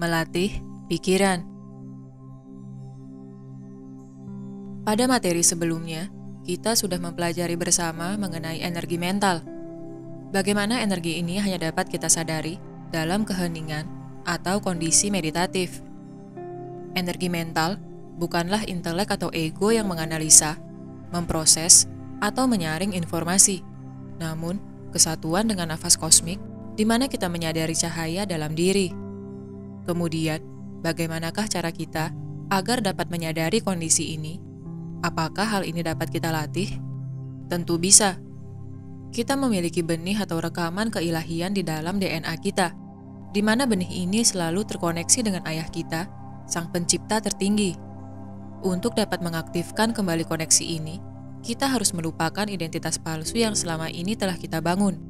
melatih pikiran. Pada materi sebelumnya, kita sudah mempelajari bersama mengenai energi mental. Bagaimana energi ini hanya dapat kita sadari dalam keheningan atau kondisi meditatif. Energi mental bukanlah intelek atau ego yang menganalisa, memproses, atau menyaring informasi, namun kesatuan dengan nafas kosmik di mana kita menyadari cahaya dalam diri. Kemudian, bagaimanakah cara kita agar dapat menyadari kondisi ini? Apakah hal ini dapat kita latih? Tentu bisa. Kita memiliki benih atau rekaman keilahian di dalam DNA kita, di mana benih ini selalu terkoneksi dengan ayah kita, sang pencipta tertinggi. Untuk dapat mengaktifkan kembali koneksi ini, kita harus melupakan identitas palsu yang selama ini telah kita bangun.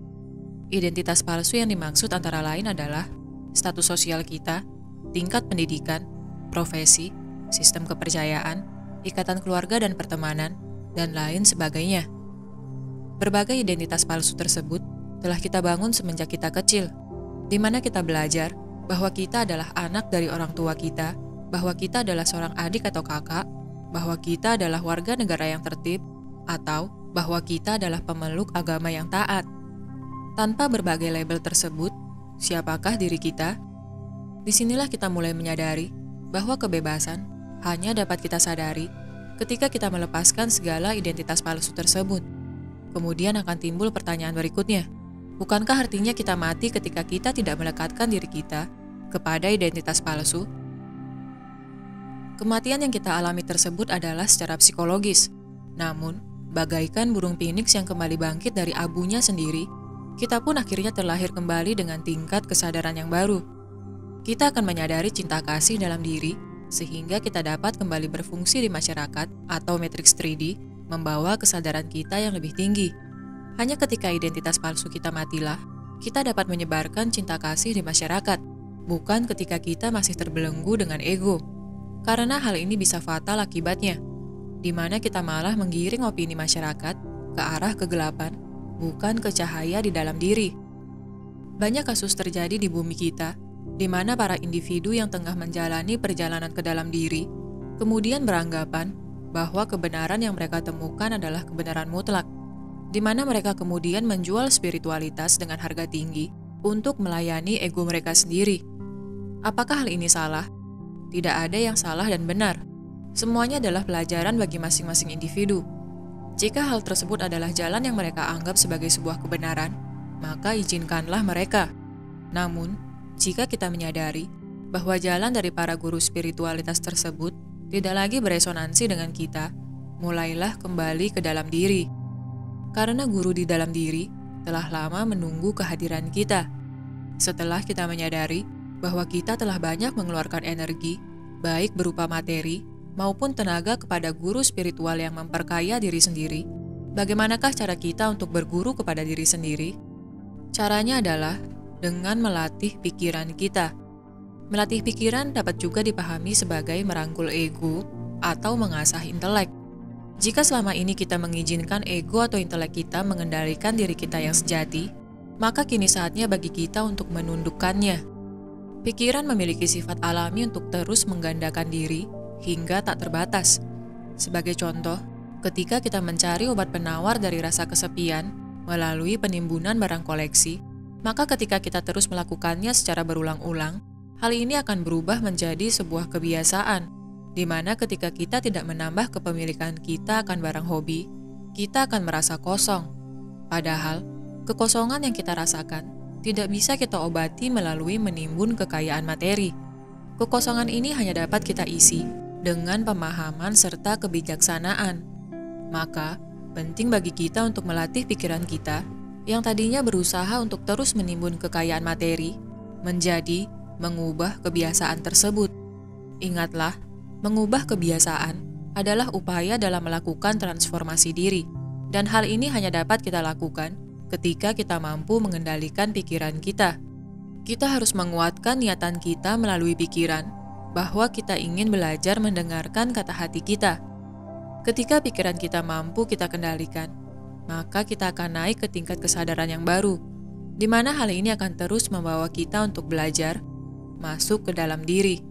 Identitas palsu yang dimaksud antara lain adalah status sosial kita, tingkat pendidikan, profesi, sistem kepercayaan, ikatan keluarga dan pertemanan, dan lain sebagainya. Berbagai identitas palsu tersebut telah kita bangun semenjak kita kecil, di mana kita belajar bahwa kita adalah anak dari orang tua kita, bahwa kita adalah seorang adik atau kakak, bahwa kita adalah warga negara yang tertib, atau bahwa kita adalah pemeluk agama yang taat. Tanpa berbagai label tersebut, siapakah diri kita? Disinilah kita mulai menyadari bahwa kebebasan hanya dapat kita sadari ketika kita melepaskan segala identitas palsu tersebut. Kemudian akan timbul pertanyaan berikutnya, bukankah artinya kita mati ketika kita tidak melekatkan diri kita kepada identitas palsu? Kematian yang kita alami tersebut adalah secara psikologis. Namun, bagaikan burung phoenix yang kembali bangkit dari abunya sendiri, kita pun akhirnya terlahir kembali dengan tingkat kesadaran yang baru. Kita akan menyadari cinta kasih dalam diri, sehingga kita dapat kembali berfungsi di masyarakat atau matriks 3D, membawa kesadaran kita yang lebih tinggi. Hanya ketika identitas palsu kita matilah, kita dapat menyebarkan cinta kasih di masyarakat, bukan ketika kita masih terbelenggu dengan ego. Karena hal ini bisa fatal akibatnya, di mana kita malah menggiring opini masyarakat ke arah kegelapan, bukan ke cahaya di dalam diri. Banyak kasus terjadi di bumi kita, di mana para individu yang tengah menjalani perjalanan ke dalam diri, kemudian beranggapan bahwa kebenaran yang mereka temukan adalah kebenaran mutlak, di mana mereka kemudian menjual spiritualitas dengan harga tinggi untuk melayani ego mereka sendiri. Apakah hal ini salah? Tidak ada yang salah dan benar. Semuanya adalah pelajaran bagi masing-masing individu. Jika hal tersebut adalah jalan yang mereka anggap sebagai sebuah kebenaran, maka izinkanlah mereka. Namun, jika kita menyadari bahwa jalan dari para guru spiritualitas tersebut tidak lagi beresonansi dengan kita, mulailah kembali ke dalam diri. Karena guru di dalam diri telah lama menunggu kehadiran kita. Setelah kita menyadari bahwa kita telah banyak mengeluarkan energi, baik berupa materi maupun tenaga kepada guru spiritual yang memperkaya diri sendiri, bagaimanakah cara kita untuk berguru kepada diri sendiri? Caranya adalah dengan melatih pikiran kita. Melatih pikiran dapat juga dipahami sebagai merangkul ego atau mengasah intelek. Jika selama ini kita mengizinkan ego atau intelek kita mengendalikan diri kita yang sejati, maka kini saatnya bagi kita untuk menundukkannya. Pikiran memiliki sifat alami untuk terus menggandakan diri hingga tak terbatas. Sebagai contoh, ketika kita mencari obat penawar dari rasa kesepian melalui penimbunan barang koleksi, maka ketika kita terus melakukannya secara berulang-ulang, hal ini akan berubah menjadi sebuah kebiasaan, di mana ketika kita tidak menambah kepemilikan kita akan barang hobi, kita akan merasa kosong. Padahal, kekosongan yang kita rasakan tidak bisa kita obati melalui menimbun kekayaan materi. Kekosongan ini hanya dapat kita isi dengan pemahaman serta kebijaksanaan. Maka, penting bagi kita untuk melatih pikiran kita yang tadinya berusaha untuk terus menimbun kekayaan materi, menjadi mengubah kebiasaan tersebut. Ingatlah, mengubah kebiasaan adalah upaya dalam melakukan transformasi diri, dan hal ini hanya dapat kita lakukan ketika kita mampu mengendalikan pikiran kita. Kita harus menguatkan niatan kita melalui pikiran bahwa kita ingin belajar mendengarkan kata hati kita. Ketika pikiran kita mampu kita kendalikan, maka kita akan naik ke tingkat kesadaran yang baru, di mana hal ini akan terus membawa kita untuk belajar masuk ke dalam diri.